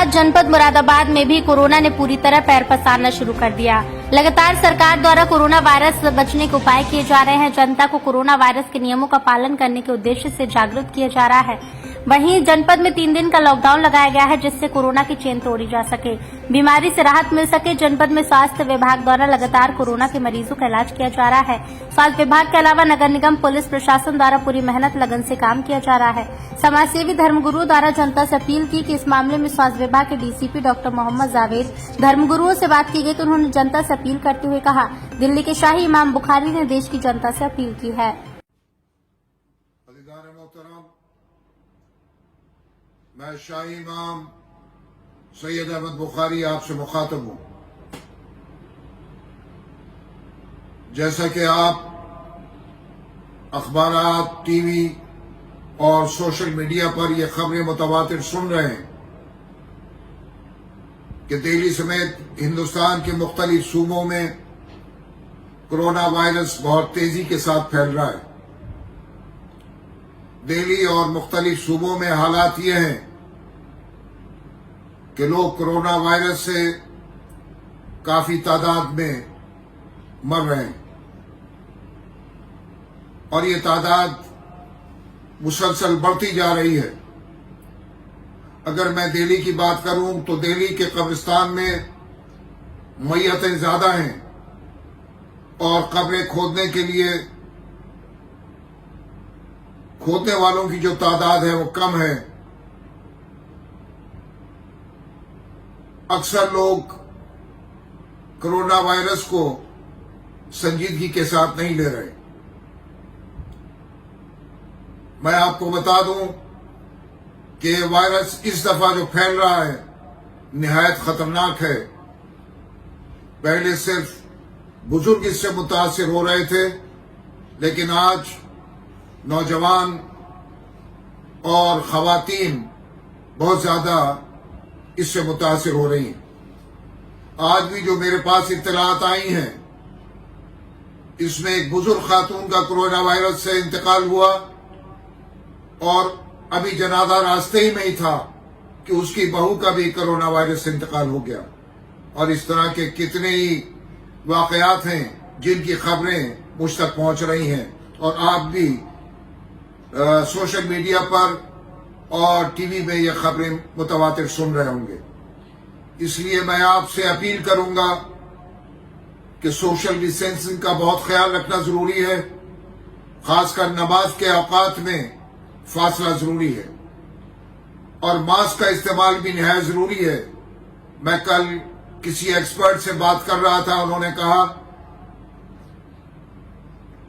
बाद जनपद मुरादाबाद में भी कोरोना ने पूरी तरह पैर पसारना शुरू कर दिया। लगातार सरकार द्वारा कोरोना वायरस से बचने के उपाय किए जा रहे हैं। जनता को कोरोना वायरस के नियमों का पालन करने के उद्देश्य से जागरूक किया जा रहा है। वहीं जनपद में 3 दिन का लॉकडाउन लगाया गया है, जिससे कोरोना की चेन तोड़ी जा सके, बीमारी से राहत मिल सके। जनपद में स्वास्थ्य विभाग द्वारा लगातार कोरोना के मरीजों का इलाज किया जा रहा है। स्वास्थ्य विभाग के अलावा नगर निगम, पुलिस प्रशासन द्वारा पूरी मेहनत लगन से काम किया जा रहा है। समाजसेवी धर्मगुरु द्वारा जनता से अपील की कि इस मामले में स्वास्थ्य विभाग के डीसीपी डॉक्टर मोहम्मद जावेद धर्मगुरुओं से बात की गई तो उन्होंने जनता से अपील करते हुए कहा, दिल्ली के शाही इमाम बुखारी ने देश की जनता से अपील की है। मैं शाही इमाम सैयद अहमद बुखारी आपसे मुखातब हूं। जैसा कि आप अखबारात, टीवी और सोशल मीडिया पर ये खबरें मुतवातिर सुन रहे हैं कि दिल्ली समेत हिंदुस्तान के मुख्तलिफ सूबों में कोरोना वायरस बहुत तेजी के साथ फैल रहा है। दिल्ली और मुख्तलिफ सूबों में हालात ये हैं कि लोग कोरोना वायरस से काफी तादाद में मर रहे हैं और ये तादाद मुसलसल बढ़ती जा रही है। अगर मैं दिल्ली की बात करूं तो दिल्ली के कब्रिस्तान में मैयतें ज्यादा हैं और कब्रें खोदने के लिए खोदने वालों की जो तादाद है वो कम है। अक्सर लोग कोरोना वायरस को संजीदगी के साथ नहीं ले रहे। मैं आपको बता दूं कि वायरस इस दफा जो फैल रहा है निहायत खतरनाक है। पहले सिर्फ बुजुर्ग इससे मुतासिर हो रहे थे, लेकिन आज नौजवान और खवातीन बहुत ज्यादा इससे मुतासिर हो रही हैं। आज भी जो मेरे पास इत्तलात आई हैं, इसमें एक बुजुर्ग खातून का कोरोना वायरस से इंतकाल हुआ और अभी जनाजा रास्ते ही में ही था कि उसकी बहू का भी कोरोना वायरस से इंतकाल हो गया। और इस तरह के कितने ही वाकयात हैं जिनकी खबरें मुझ तक पहुंच रही हैं और आप भी सोशल मीडिया पर और टीवी में ये खबरें मुतवातिर सुन रहे होंगे। इसलिए मैं आपसे अपील करूंगा कि सोशल डिस्टेंसिंग का बहुत ख्याल रखना जरूरी है। खासकर नमाज के औकात में फासला जरूरी है और मास्क का इस्तेमाल भी निहायत जरूरी है। मैं कल किसी एक्सपर्ट से बात कर रहा था, उन्होंने कहा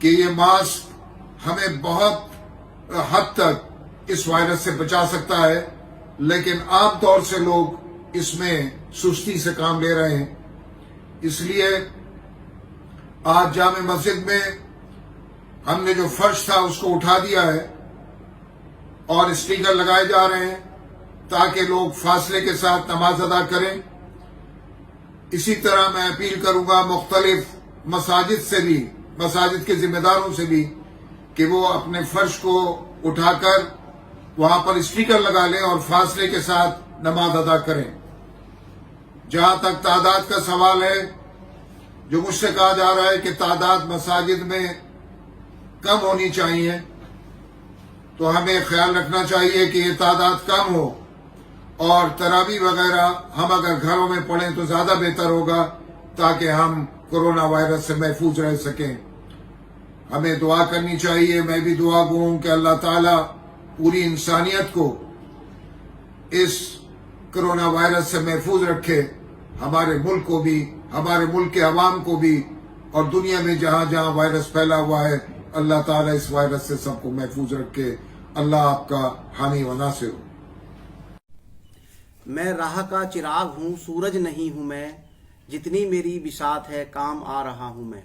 कि ये मास्क हमें बहुत हद तक इस वायरस से बचा सकता है, लेकिन आमतौर से लोग इसमें सुस्ती से काम ले रहे हैं। इसलिए आज जामे मस्जिद में हमने जो फर्श था उसको उठा दिया है और स्पीकर लगाए जा रहे हैं ताकि लोग फासले के साथ नमाज अदा करें। इसी तरह मैं अपील करूंगा मुख्तलिफ मसाजिद से भी, मसाजिद के जिम्मेदारों से भी, कि वो अपने फर्श को उठाकर वहां पर स्पीकर लगा लें और फासले के साथ नमाज अदा करें। जहां तक तादाद का सवाल है, जो मुझसे कहा जा रहा है कि तादाद मसाजिद में कम होनी चाहिए, तो हमें ख्याल रखना चाहिए कि ये तादाद कम हो और तरावी वगैरह हम अगर घरों में पढ़ें तो ज्यादा बेहतर होगा, ताकि हम कोरोना वायरस से महफूज रह सकें। हमें दुआ करनी चाहिए। मैं भी दुआ गो हूं कि अल्लाह ताला पूरी इंसानियत को इस कोरोना वायरस से महफूज रखे, हमारे मुल्क को भी, हमारे मुल्क के अवाम को भी, और दुनिया में जहां जहां वायरस फैला हुआ है, अल्लाह ताला इस वायरस से सबको महफूज रखे। अल्लाह आपका हामी व नासिर हो। मैं राह का चिराग हूँ, सूरज नहीं हूँ मैं, जितनी मेरी बिसात है काम आ रहा हूँ मैं।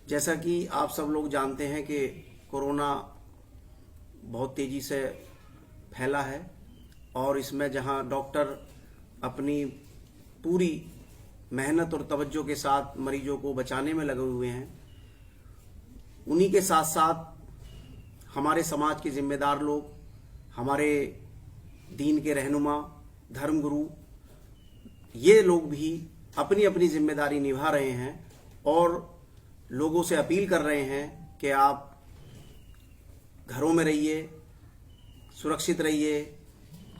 जैसा कि आप सब लोग जानते हैं कि कोरोना बहुत तेज़ी से फैला है और इसमें जहां डॉक्टर अपनी पूरी मेहनत और तवज्जो के साथ मरीजों को बचाने में लगे हुए हैं, उन्हीं के साथ साथ हमारे समाज के जिम्मेदार लोग, हमारे दीन के रहनुमा, धर्मगुरु, ये लोग भी अपनी अपनी जिम्मेदारी निभा रहे हैं और लोगों से अपील कर रहे हैं कि आप घरों में रहिए, सुरक्षित रहिए।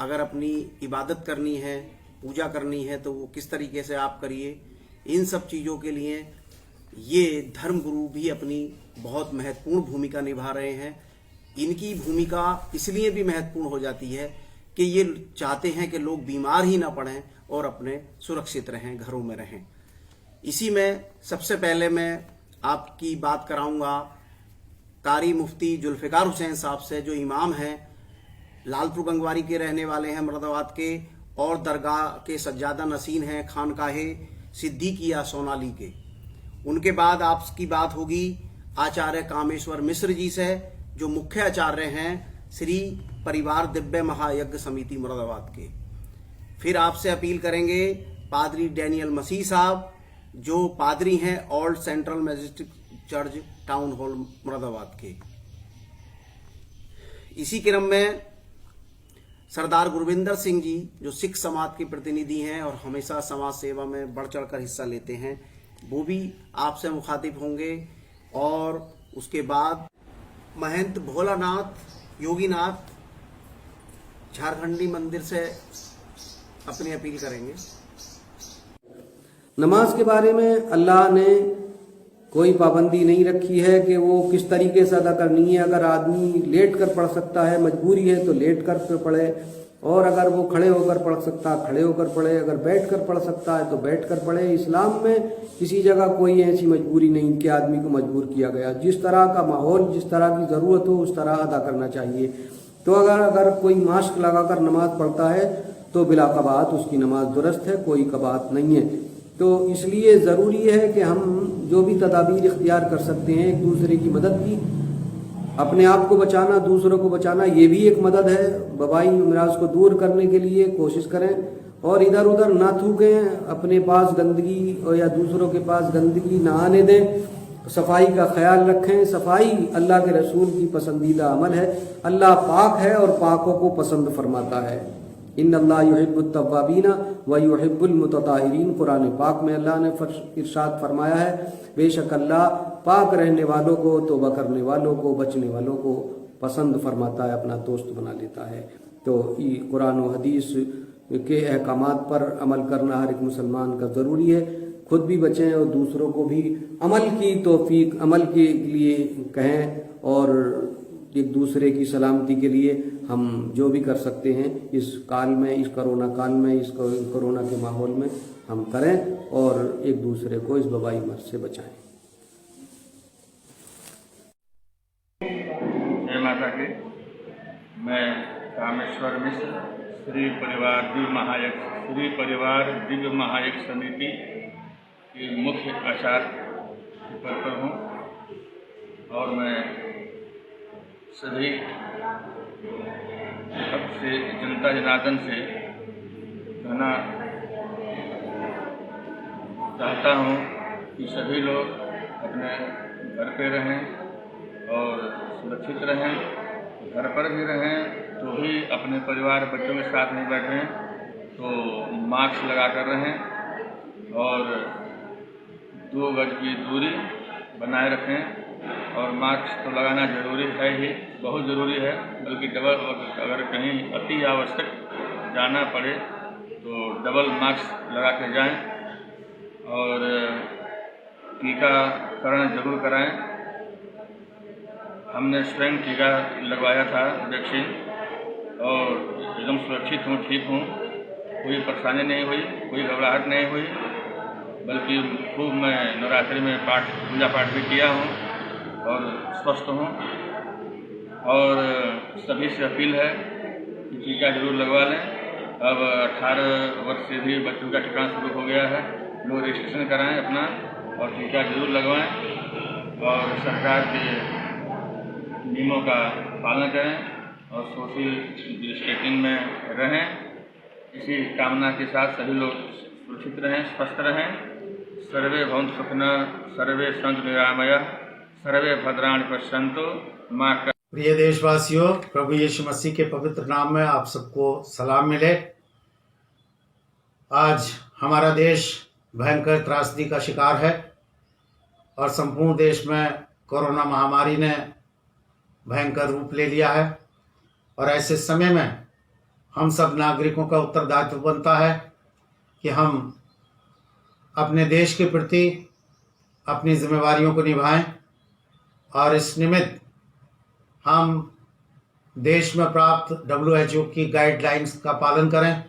अगर अपनी इबादत करनी है, पूजा करनी है तो वो किस तरीके से आप करिए। इन सब चीज़ों के लिए ये धर्मगुरु भी अपनी बहुत महत्वपूर्ण भूमिका निभा रहे हैं। इनकी भूमिका इसलिए भी महत्वपूर्ण हो जाती है कि ये चाहते हैं कि लोग बीमार ही ना पड़ें और अपने सुरक्षित रहें, घरों में रहें। इसी में सबसे पहले मैं आपकी बात कराऊंगा कारी मुफ्ती जुल्फ़िकार हुसैन साहब से, जो इमाम हैं, लालपुर गंगवारी के रहने वाले हैं, मुरादाबाद के, और दरगाह के सज्जादा नसीन हैं, खानकाहे सिद्दीकिया सोनाली के। उनके बाद आपकी बात होगी आचार्य कामेश्वर मिश्र जी से, जो मुख्य आचार्य हैं श्री परिवार दिव्य महायज्ञ समिति मुरादाबाद के। फिर आपसे अपील करेंगे पादरी डैनियल मसीह साहब, जो पादरी हैं old central majestic church town hall Moradabad के। इसी क्रम में सरदार गुरविंदर सिंह जी, जो सिख समाज के प्रतिनिधि हैं और हमेशा समाज सेवा में बढ़ चढ़कर हिस्सा लेते हैं, वो भी आपसे मुखातिब होंगे। और उसके बाद महंत भोलानाथ योगीनाथ झारखंडी मंदिर से अपनी अपील करेंगे। नमाज के बारे में अल्लाह ने कोई पाबंदी नहीं रखी है कि वो किस तरीके से अदा करनी है। अगर आदमी लेट कर पढ़ सकता है, मजबूरी है तो लेट कर पढ़े, और अगर वो खड़े होकर पढ़ सकता है खड़े होकर पढ़े, अगर बैठ कर पढ़ सकता है तो बैठ कर पढ़े। इस्लाम में किसी जगह कोई ऐसी मजबूरी नहीं कि आदमी को मजबूर किया गया। जिस तरह का माहौल, जिस तरह की ज़रूरत हो उस तरह अदा करना चाहिए। तो अगर कोई मास्क लगाकर नमाज पढ़ता है तो बिला कबात उसकी नमाज दुरुस्त है, कोई कबात नहीं है। तो इसलिए ज़रूरी है कि हम जो भी तदाबीर इख्तियार कर सकते हैं, एक दूसरे की मदद की, अपने आप को बचाना, दूसरों को बचाना, ये भी एक मदद है। वबाई अमराज को दूर करने के लिए कोशिश करें और इधर उधर ना थूकें, अपने पास गंदगी और या दूसरों के पास गंदगी ना आने दें, सफाई का ख्याल रखें। सफाई अल्लाह के रसूल की पसंदीदा अमल है। अल्लाह पाक है और पाकों को पसंद फरमाता है। इन्नल्लाह युहिब्बुत तव्वाबीना व युहिब्बुल मुतताहिरीन। कुरान पाक में अल्लाह ने इरशाद फरमाया है, बेशक अल्लाह पाक रहने वालों को, तौबा करने वालों को, बचने वालों को पसंद फरमाता है, अपना दोस्त बना लेता है। तो कुरान और हदीस के अहकामात पर अमल करना हर एक मुसलमान का ज़रूरी है। खुद भी बचें और दूसरों को भी अमल की तौफीक, अमल के लिए कहें, और एक दूसरे की सलामती के लिए हम जो भी कर सकते हैं इस काल में, इस कोरोना काल में, इस कोरोना के माहौल में हम करें और एक दूसरे को इस वबाई मर्ज से बचाएं। जय माता की। मैं कामेश्वर मिश्र, श्री परिवार दिव्य महायज्ञ समिति के मुख्य आचार्य पद पर हूँ और मैं सभी सबसे जनता जनार्दन से कहना चाहता हूँ कि सभी लोग अपने घर पे रहें और सुरक्षित रहें। घर पर भी रहें तो भी अपने परिवार बच्चों के साथ नहीं बैठें तो मास्क लगा कर रहें और 2 गज की दूरी बनाए रखें। और मास्क तो लगाना जरूरी है ही, बहुत ज़रूरी है, बल्कि डबल, अगर कहीं अति आवश्यक जाना पड़े तो डबल मास्क लगा के जाएं और टीकाकरण जरूर कराएं। हमने स्वयं टीका लगवाया था, वैक्सीन, और एकदम सुरक्षित हूँ, ठीक हूँ, कोई परेशानी नहीं हुई, कोई घबराहट नहीं हुई, बल्कि खूब मैं नवरात्रि में पूजा पाठ भी किया हूँ और स्वस्थ हूँ। और सभी से अपील है कि टीका जरूर लगवा लें। अब 18 वर्ष से भी बच्चों का टीकाकरण शुरू हो गया है, लोग रजिस्ट्रेशन कराएं अपना और टीका जरूर लगवाएं और सरकार के नियमों का पालन करें और सोशल डिस्टेंसिंग में रहें। इसी कामना के साथ सभी लोग सुरक्षित रहें, स्वस्थ रहें। सर्वे भवन्तु सुखिनः, सर्वे सन्तु निरामयाः, सर्वे भद्राणि पश्यन्तु माँ। प्रिय देशवासियों, प्रभु यीशु मसीह के पवित्र नाम में आप सबको सलाम मिले। आज हमारा देश भयंकर त्रासदी का शिकार है और संपूर्ण देश में कोरोना महामारी ने भयंकर रूप ले लिया है और ऐसे समय में हम सब नागरिकों का उत्तरदायित्व बनता है कि हम अपने देश के प्रति अपनी जिम्मेवारियों को निभाएं और इस निमित्त हम देश में प्राप्त WHO की गाइडलाइंस का पालन करें।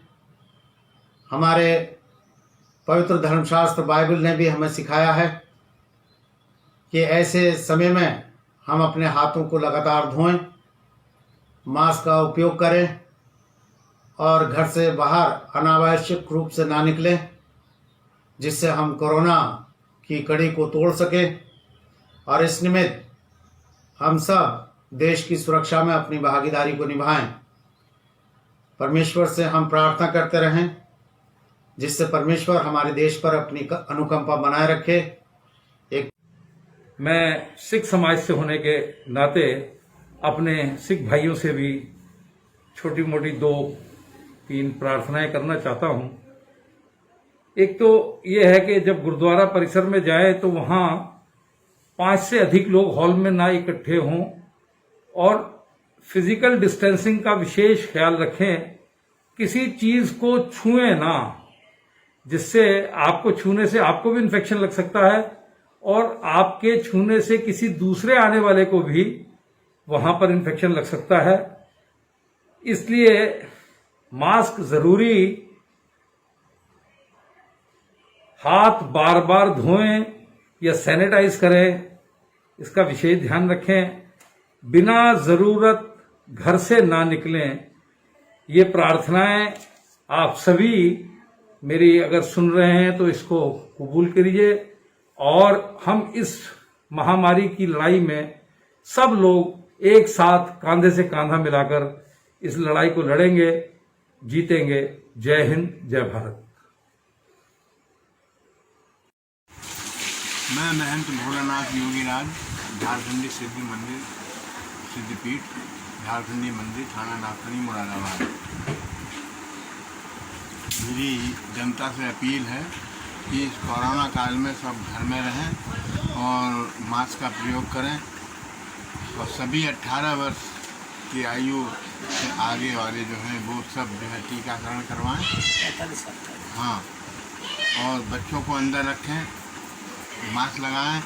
हमारे पवित्र धर्मशास्त्र बाइबल ने भी हमें सिखाया है कि ऐसे समय में हम अपने हाथों को लगातार धोएं, मास्क का उपयोग करें और घर से बाहर अनावश्यक रूप से ना निकलें, जिससे हम कोरोना की कड़ी को तोड़ सकें और इस निमित्त हम सब देश की सुरक्षा में अपनी भागीदारी को निभाएं। परमेश्वर से हम प्रार्थना करते रहें जिससे परमेश्वर हमारे देश पर अपनी अनुकंपा बनाए रखे। मैं सिख समाज से होने के नाते अपने सिख भाइयों से भी छोटी मोटी 2-3 प्रार्थनाएं करना चाहता हूं। एक तो ये है कि जब गुरुद्वारा परिसर में जाए तो वहां 5 से अधिक लोग हॉल में ना इकट्ठे हों और फिजिकल डिस्टेंसिंग का विशेष ख्याल रखें। किसी चीज को छुएं ना, जिससे आपको छूने से आपको भी इन्फेक्शन लग सकता है और आपके छूने से किसी दूसरे आने वाले को भी वहां पर इन्फेक्शन लग सकता है। इसलिए मास्क जरूरी, हाथ बार बार धोएं या सैनिटाइज करें, इसका विशेष ध्यान रखें। बिना जरूरत घर से ना निकलें। ये प्रार्थनाएं आप सभी मेरी अगर सुन रहे हैं तो इसको कबूल करिए और हम इस महामारी की लड़ाई में सब लोग एक साथ कांधे से कांधा मिलाकर इस लड़ाई को लड़ेंगे, जीतेंगे। जय हिंद, जय भारत। मैं महंत भोलानाथ योगीराज, झारखंडी सिद्धि मंदिर सिद्धिपीठ, झारखंडी मंदिर, थाना नाथनी, मुरादाबाद। मेरी जनता से अपील है कि इस कोरोना काल में सब घर में रहें और मास्क का प्रयोग करें और सभी 18 वर्ष की आयु से आगे वाले जो हैं वो सब जो है टीकाकरण करवाएं। हाँ, और बच्चों को अंदर रखें, मास्क लगाएं